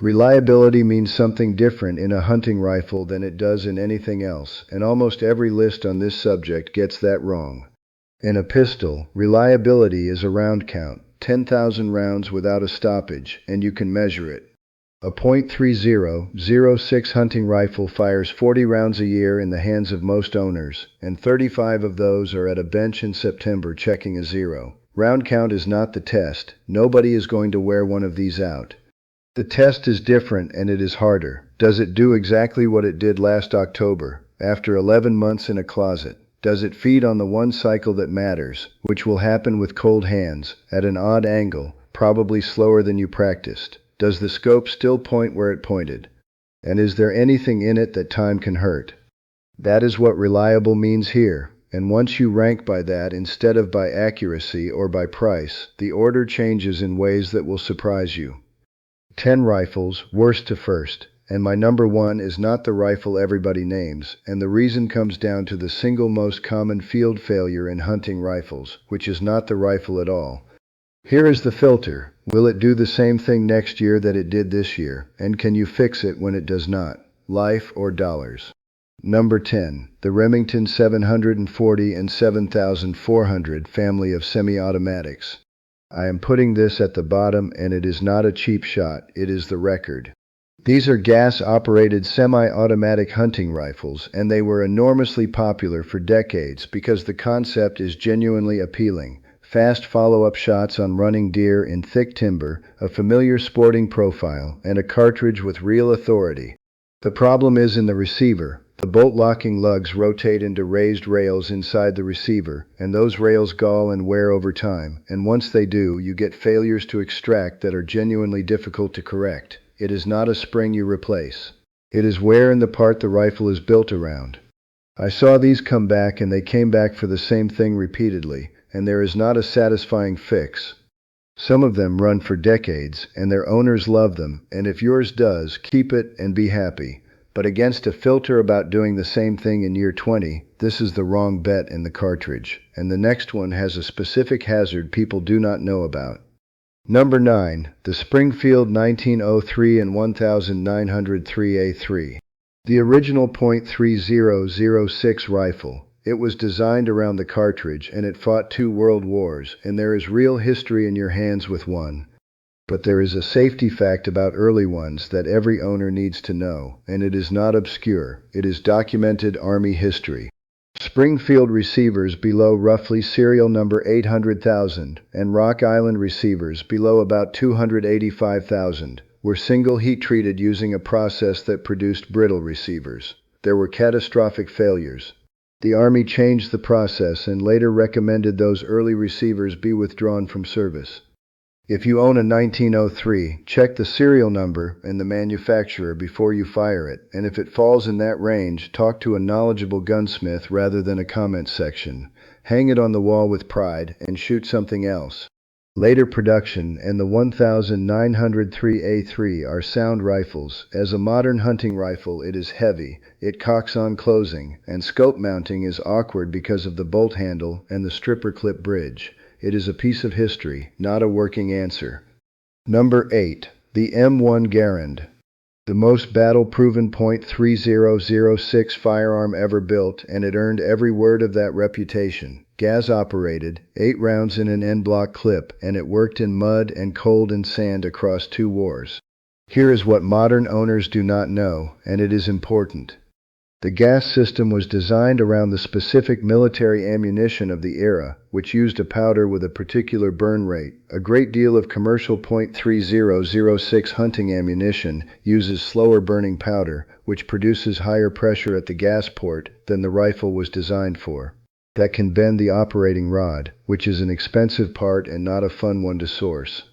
Reliability means something different in a hunting rifle than it does in anything else, and almost every list on this subject gets that wrong. In a pistol, reliability is a round count, 10,000 rounds without a stoppage, and you can measure it. A .30-06 hunting rifle fires 40 rounds a year in the hands of most owners, and 35 of those are at a bench in September checking a zero. Round count is not the test. Nobody is going to wear one of these out. The test is different and it is harder. Does it do exactly what it did last October, after 11 months in a closet? Does it feed on the one cycle that matters, which will happen with cold hands, at an odd angle, probably slower than you practiced? Does the scope still point where it pointed? And is there anything in it that time can hurt? That is what reliable means here, and once you rank by that instead of by accuracy or by price, the order changes in ways that will surprise you. 10 rifles, worst to first, and my number 1 is not the rifle everybody names, and the reason comes down to the single most common field failure in hunting rifles, which is not the rifle at all. Here is the filter. Will it do the same thing next year that it did this year? And can you fix it when it does not? Life or dollars? Number 10. The Remington 740 and 7400 family of semi-automatics. I am putting this at the bottom, and it is not a cheap shot, it is the record. These are gas-operated semi-automatic hunting rifles, and they were enormously popular for decades because the concept is genuinely appealing. Fast follow-up shots on running deer in thick timber, a familiar sporting profile, and a cartridge with real authority. The problem is in the receiver. The bolt-locking lugs rotate into raised rails inside the receiver, and those rails gall and wear over time, and once they do, you get failures to extract that are genuinely difficult to correct. It is not a spring you replace. It is wear in the part the rifle is built around. I saw these come back, and they came back for the same thing repeatedly, and there is not a satisfying fix. Some of them run for decades, and their owners love them, and if yours does, keep it and be happy. But against a filter about doing the same thing in year 20, this is the wrong bet in the cartridge, and the next one has a specific hazard people do not know about. Number 9. The Springfield 1903 and 1903A3. The original .3006 rifle. It was designed around the cartridge, and it fought 2 world wars, and there is real history in your hands with one. But there is a safety fact about early ones that every owner needs to know, and it is not obscure. It is documented Army history. Springfield receivers below roughly serial number 800,000 and Rock Island receivers below about 285,000 were single heat treated using a process that produced brittle receivers. There were catastrophic failures. The Army changed the process and later recommended those early receivers be withdrawn from service. If you own a 1903, check the serial number and the manufacturer before you fire it, and if it falls in that range, talk to a knowledgeable gunsmith rather than a comment section. Hang it on the wall with pride and shoot something else. Later production and the 1903A3 are sound rifles. As a modern hunting rifle, it is heavy, it cocks on closing, and scope mounting is awkward because of the bolt handle and the stripper clip bridge. It is a piece of history, not a working answer. Number 8. The M1 Garand. The most battle-proven .3006 firearm ever built, and it earned every word of that reputation. Gas-operated, 8 rounds in an en-bloc clip, and it worked in mud and cold and sand across 2 wars. Here is what modern owners do not know, and it is important. The gas system was designed around the specific military ammunition of the era, which used a powder with a particular burn rate. A great deal of commercial .3006 hunting ammunition uses slower burning powder, which produces higher pressure at the gas port than the rifle was designed for. That can bend the operating rod, which is an expensive part and not a fun one to source.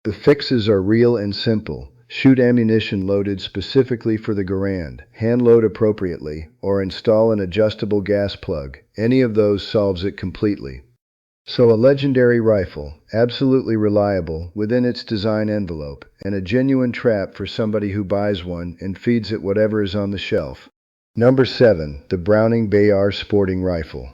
The fixes are real and simple. Shoot ammunition loaded specifically for the Garand, hand load appropriately, or install an adjustable gas plug. Any of those solves it completely. So a legendary rifle, absolutely reliable within its design envelope, and a genuine trap for somebody who buys one and feeds it whatever is on the shelf. Number 7. The Browning Bayard Sporting Rifle.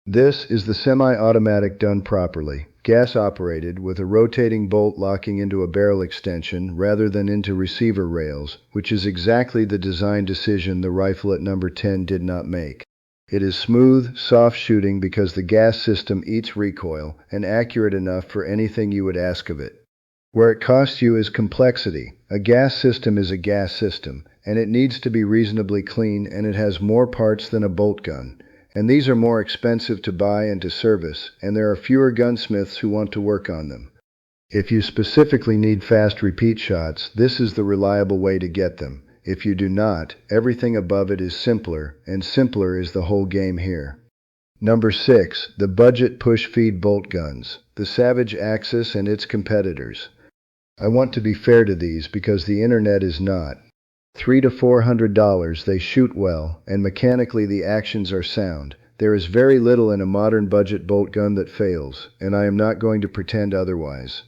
This is the semi-automatic done properly. gas-operated with a rotating bolt locking into a barrel extension rather than into receiver rails, which is exactly the design decision the rifle at number 10 did not make. It is smooth, soft shooting because the gas system eats recoil, and accurate enough for anything you would ask of it. Where it costs you is complexity. A gas system is a gas system, and it needs to be reasonably clean, and it has more parts than a bolt gun. And these are more expensive to buy and to service, and there are fewer gunsmiths who want to work on them. If you specifically need fast repeat shots, this is the reliable way to get them. If you do not, everything above it is simpler, and simpler is the whole game here. Number 6. The budget push-feed bolt guns. The Savage Axis and its competitors. I want to be fair to these because the internet is not. $300 to $400, they shoot well, and mechanically the actions are sound. There is very little in a modern budget bolt gun that fails, and I am not going to pretend otherwise.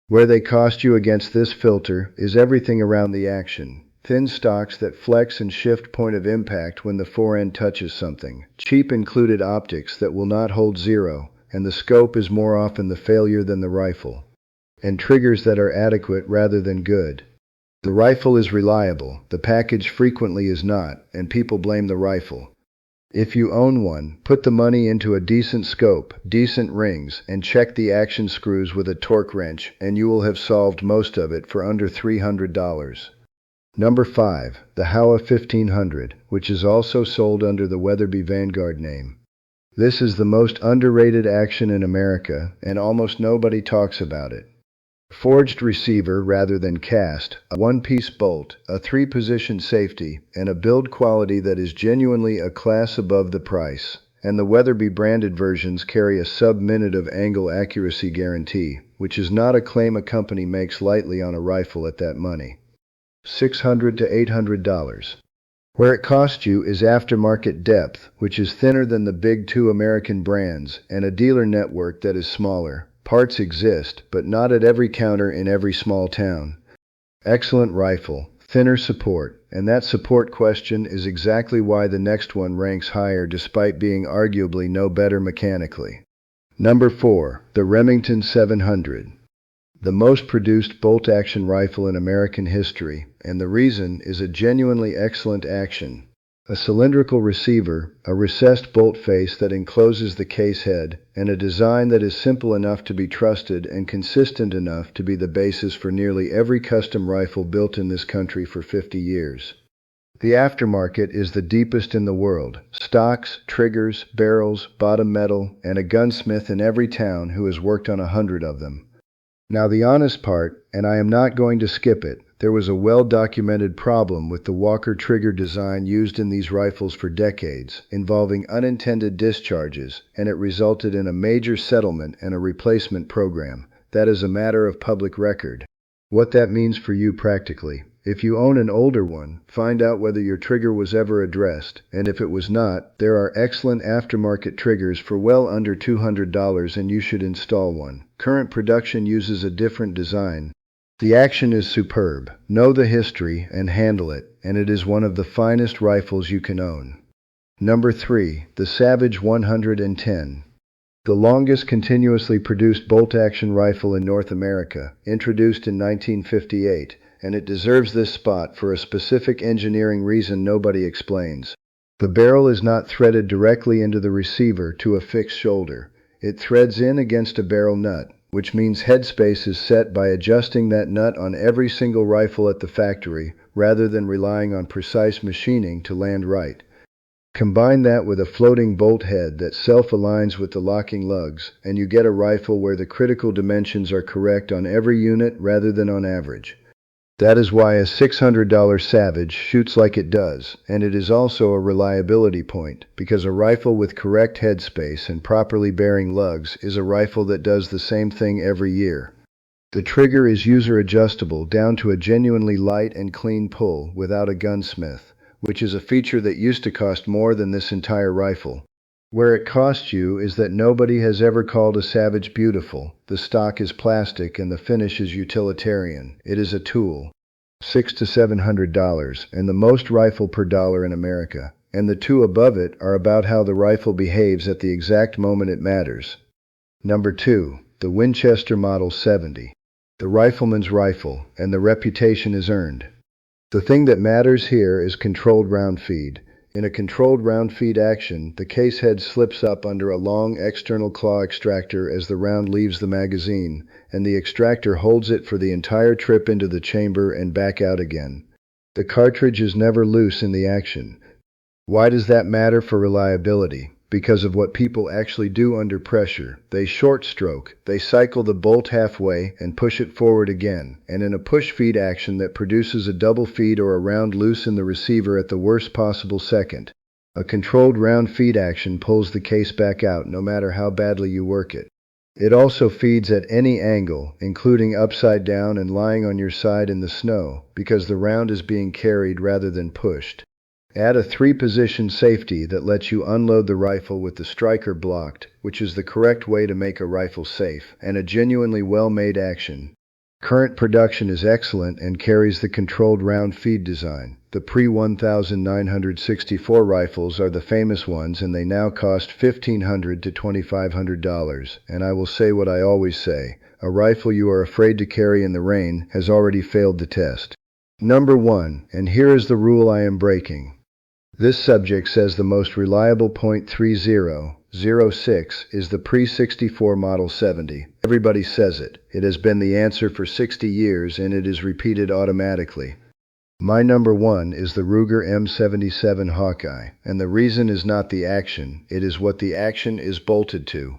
Where they cost you against this filter is everything around the action. Thin stocks that flex and shift point of impact when the forend touches something. Cheap included optics that will not hold zero, and the scope is more often the failure than the rifle. And triggers that are adequate rather than good. The rifle is reliable, the package frequently is not, and people blame the rifle. If you own one, put the money into a decent scope, decent rings, and check the action screws with a torque wrench, and you will have solved most of it for under $300. Number 5. The Howa 1500, which is also sold under the Weatherby Vanguard name. This is the most underrated action in America, and almost nobody talks about it. Forged receiver rather than cast, a one-piece bolt, a three-position safety, and a build quality that is genuinely a class above the price. And the Weatherby branded versions carry a sub-minute of angle accuracy guarantee, which is not a claim a company makes lightly on a rifle at that money. $600 to $800. Where it costs you is aftermarket depth, which is thinner than the big two American brands, and a dealer network that is smaller. Parts exist, but not at every counter in every small town. Excellent rifle, thinner support, and that support question is exactly why the next one ranks higher despite being arguably no better mechanically. Number 4. The Remington 700. The most produced bolt-action rifle in American history, and the reason is a genuinely excellent action. A cylindrical receiver, a recessed bolt face that encloses the case head, and a design that is simple enough to be trusted and consistent enough to be the basis for nearly every custom rifle built in this country for 50 years. The aftermarket is the deepest in the world. Stocks, triggers, barrels, bottom metal, and a gunsmith in every town who has worked on 100 of them. Now the honest part, and I am not going to skip it, there was a well-documented problem with the Walker trigger design used in these rifles for decades, involving unintended discharges, and it resulted in a major settlement and a replacement program. That is a matter of public record. What that means for you practically. If you own an older one, find out whether your trigger was ever addressed, and if it was not, there are excellent aftermarket triggers for well under $200 and you should install one. Current production uses a different design. The action is superb. Know the history and handle it, and it is one of the finest rifles you can own. Number 3. The Savage 110. The longest continuously produced bolt-action rifle in North America, introduced in 1958, and it deserves this spot for a specific engineering reason nobody explains. The barrel is not threaded directly into the receiver to a fixed shoulder. It threads in against a barrel nut, which means headspace is set by adjusting that nut on every single rifle at the factory, rather than relying on precise machining to land right. Combine that with a floating bolt head that self-aligns with the locking lugs, and you get a rifle where the critical dimensions are correct on every unit rather than on average. That is why a $600 Savage shoots like it does, and it is also a reliability point, because a rifle with correct headspace and properly bearing lugs is a rifle that does the same thing every year. The trigger is user adjustable down to a genuinely light and clean pull without a gunsmith, which is a feature that used to cost more than this entire rifle. Where it costs you is that nobody has ever called a Savage beautiful. The stock is plastic and the finish is utilitarian. It is a tool. $600 to $700, and the most rifle per dollar in America. And the two above it are about how the rifle behaves at the exact moment it matters. Number 2. the Winchester Model 70. The rifleman's rifle, and the reputation is earned. The thing that matters here is controlled round feed. In a controlled round feed action, the case head slips up under a long external claw extractor as the round leaves the magazine, and the extractor holds it for the entire trip into the chamber and back out again. The cartridge is never loose in the action. Why does that matter for reliability? Because of what people actually do under pressure. They short stroke, they cycle the bolt halfway and push it forward again, and in a push feed action that produces a double feed or a round loose in the receiver at the worst possible second. A controlled round feed action pulls the case back out no matter how badly you work it. It also feeds at any angle, including upside down and lying on your side in the snow, because the round is being carried rather than pushed. Add a 3-position safety that lets you unload the rifle with the striker blocked, which is the correct way to make a rifle safe, and a genuinely well-made action. Current production is excellent and carries the controlled round feed design. The pre-1964 rifles are the famous ones, and they now cost $1,500 to $2,500, and I will say what I always say, a rifle you are afraid to carry in the rain has already failed the test. Number 1, and here is the rule I am breaking. This subject says the most reliable .3006 is the pre-64 Model 70. Everybody says it. It has been the answer for 60 years and it is repeated automatically. My number 1 is the Ruger M77 Hawkeye, and the reason is not the action, it is what the action is bolted to.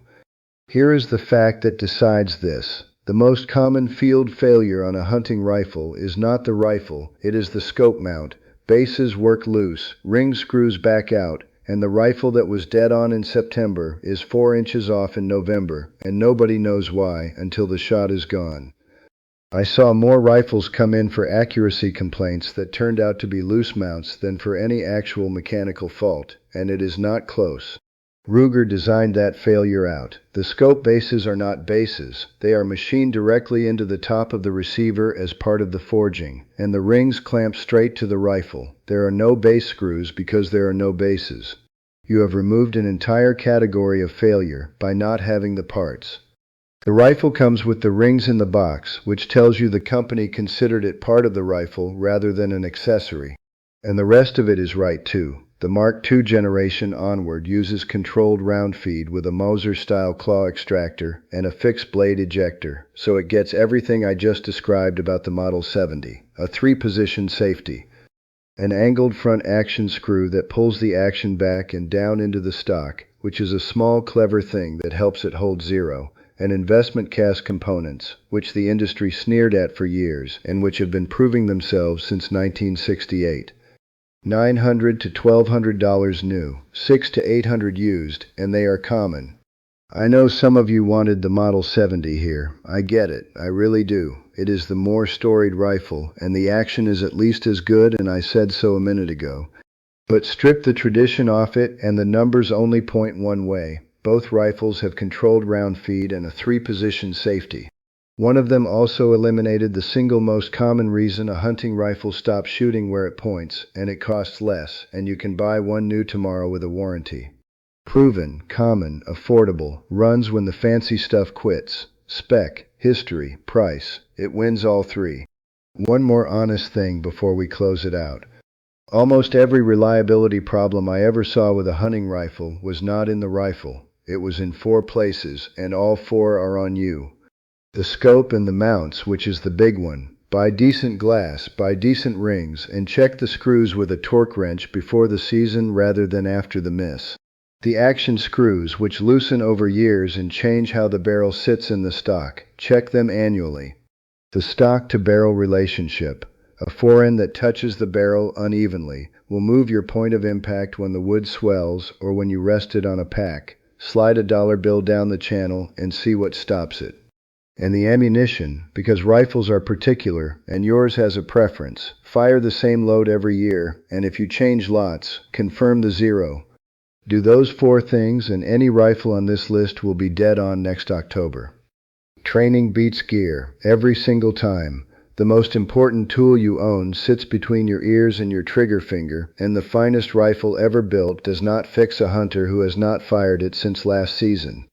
Here is the fact that decides this. The most common field failure on a hunting rifle is not the rifle, it is the scope mount. Bases work loose, ring screws back out, and the rifle that was dead on in September is 4 inches off in November, and nobody knows why until the shot is gone. I saw more rifles come in for accuracy complaints that turned out to be loose mounts than for any actual mechanical fault, and it is not close. Ruger designed that failure out. The scope bases are not bases. They are machined directly into the top of the receiver as part of the forging, and the rings clamp straight to the rifle. There are no base screws because there are no bases. You have removed an entire category of failure by not having the parts. The rifle comes with the rings in the box, which tells you the company considered it part of the rifle rather than an accessory. And the rest of it is right too. The Mark II generation onward uses controlled round feed with a Moser-style claw extractor and a fixed blade ejector, so it gets everything I just described about the Model 70. A 3-position safety. An angled front action screw that pulls the action back and down into the stock, which is a small clever thing that helps it hold zero. And investment cast components, which the industry sneered at for years and which have been proving themselves since 1968. $900 to $1,200 new, $600 to $800 used, and they are common. I know some of you wanted the Model 70 here. I get it, I really do. It is the more storied rifle, and the action is at least as good, and I said so a minute ago. But strip the tradition off it, and the numbers only point one way. Both rifles have controlled round feed and a 3-position safety. One of them also eliminated the single most common reason a hunting rifle stops shooting where it points, and it costs less, and you can buy one new tomorrow with a warranty. Proven, common, affordable, runs when the fancy stuff quits. Spec, history, price, it wins all 3. One more honest thing before we close it out. Almost every reliability problem I ever saw with a hunting rifle was not in the rifle. It was in 4 places, and all 4 are on you. The scope and the mounts, which is the big one. Buy decent glass, buy decent rings, and check the screws with a torque wrench before the season rather than after the miss. The action screws, which loosen over years and change how the barrel sits in the stock, check them annually. The stock-to-barrel relationship. A fore-end that touches the barrel unevenly will move your point of impact when the wood swells or when you rest it on a pack. Slide a dollar bill down the channel and see what stops it. And the ammunition, because rifles are particular and yours has a preference. Fire the same load every year, and if you change lots, confirm the 0. Do those 4 things and any rifle on this list will be dead on next October. Training beats gear, every single time. The most important tool you own sits between your ears and your trigger finger, and the finest rifle ever built does not fix a hunter who has not fired it since last season.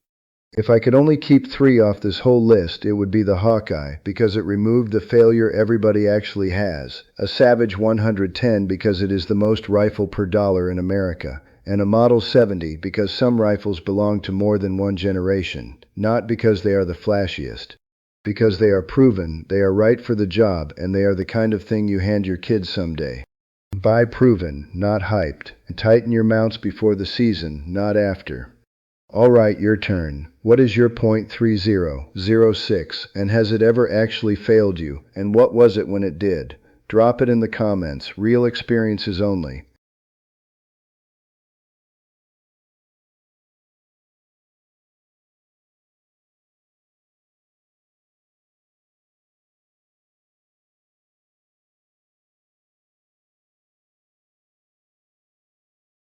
If I could only keep 3 off this whole list, it would be the Hawkeye, because it removed the failure everybody actually has, a Savage 110 because it is the most rifle per dollar in America, and a Model 70 because some rifles belong to more than one generation, not because they are the flashiest. Because they are proven, they are right for the job, and they are the kind of thing you hand your kids someday. Buy proven, not hyped, and tighten your mounts before the season, not after. All right, your turn. What is your .3006, and has it ever actually failed you, and what was it when it did? Drop it in the comments. Real experiences only.